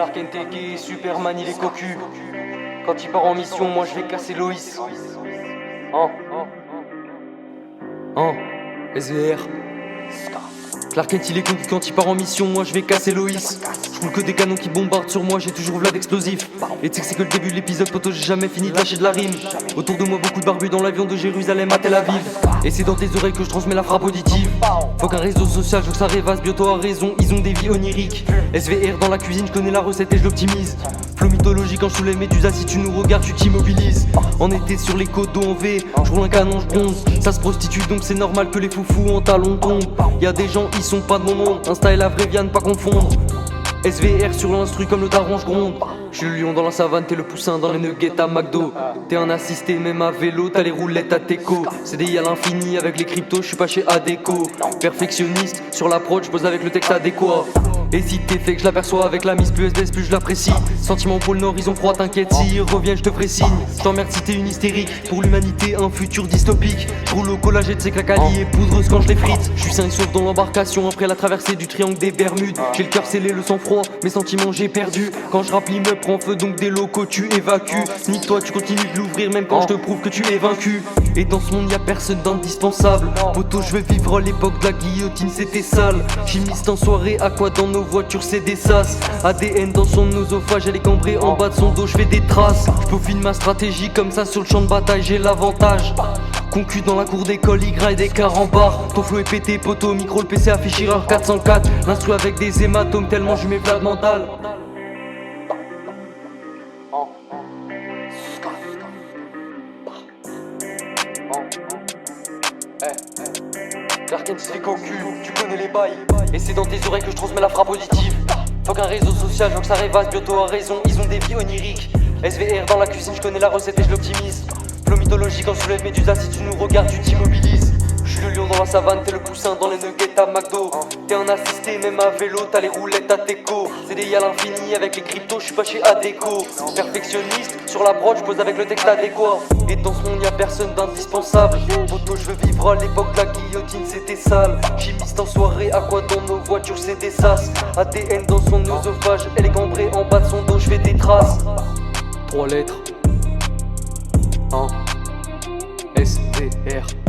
Clark NTK, Superman il est cocu. Quand il part en mission, moi je vais casser Loïs. SVR. Clark Kent il est cocu quand il part en mission, moi je vais casser Loïs. Je roule que des canons qui bombardent sur moi, j'ai toujours vlad d'explosifs. Et tu sais que c'est que le début de l'épisode, poto, j'ai jamais fini de lâcher de la rime. Autour de moi beaucoup de barbus dans l'avion de Jérusalem à Tel Aviv. Et c'est dans tes oreilles que je transmets la frappe auditive. Faut qu'un réseau social, je veux que ça rêvasse, bientôt à raison, ils ont des vies oniriques. SVR dans la cuisine, je connais la recette et je l'optimise. Flow mythologie quand je soulève Médusa, si tu nous regardes tu t'immobilises. En été sur les côtes d'eau en V, je roule un canon, je bronze. Ça se prostitue donc c'est normal que les foufous en talons tombent. Y'a des gens, ils sont pas de mon monde, Insta et la vraie vie à ne pas confondre. SVR sur l'instru comme le daron je gronde. J'suis le lion dans la savane, t'es le poussin dans les nuggets à McDo. T'es un assisté même à vélo, t'as les roulettes à Teco. CDI à l'infini avec les cryptos, j'suis pas chez Adeco. Perfectionniste sur l'approche, j'pose avec le texte adéquat. Et si t'es fait que je l'aperçois avec la mise plus SBS plus je l'apprécie. Sentiment pôle nord, ils ont froid, t'inquiète s'ils reviennent je te ferai signe. J't'emmerde si t'es une hystérique, pour l'humanité un futur dystopique. J'roule au collagène de ces clacaliers, poudreuse quand je les frite. J'suis sain et sauf dans l'embarcation après la traversée du triangle des Bermudes. J'ai le cœur scellé, le sang froid, mes sentiments j'ai perdu. Quand je rappe l'immeuble prend feu donc des locaux tu évacues. Nique toi tu continues de l'ouvrir même quand je te prouve que tu es vaincu. Et dans ce monde y'a personne d'indispensable. Poto je veux vivre l'époque de la guillotine c'était sale. Chimiste en soirée, à quoi dans nos voitures c'est des sas. ADN dans son oesophage, elle est cambrée en bas de son dos, je fais des traces. Je peaufine ma stratégie comme ça sur le champ de bataille, j'ai l'avantage. Concu dans la cour d'école, Y des carambars. Ton flow est pété, poteau, micro, le PC affiche erreur 404. L'instru avec des hématomes tellement je mets vlad mental. Clark Kent c'est cocu, tu connais les bails. Et c'est dans tes oreilles que je transmets la frappe auditive. Faut qu'un réseau social, je veux que ça rêvasse, bientôt à raison, ils ont des vies oniriques. SVR dans la cuisine, je connais la recette et je l'optimise. Flow mythologie quand je soulève Médusa, si tu nous regardes tu t'immobilises. J'suis le lion dans la savane, t'es le poussin dans les nuggets à McDo. T'es un assisté même à vélo, t'as les roulettes à Teco. CDI à l'infini avec les cryptos, j'suis pas chez Adeco. Perfectionniste sur la broche, pose avec le texte adéquat. Et dans ce monde y'a personne d'indispensable. Poto je veux vivre à l'époque de la guillotine c'était sale. Chimiste en soirée, à quoi dans nos voitures c'est des sas. ADN dans son oesophage, elle est cambrée en bas de son dos, j'fais des traces. 3 lettres SVR.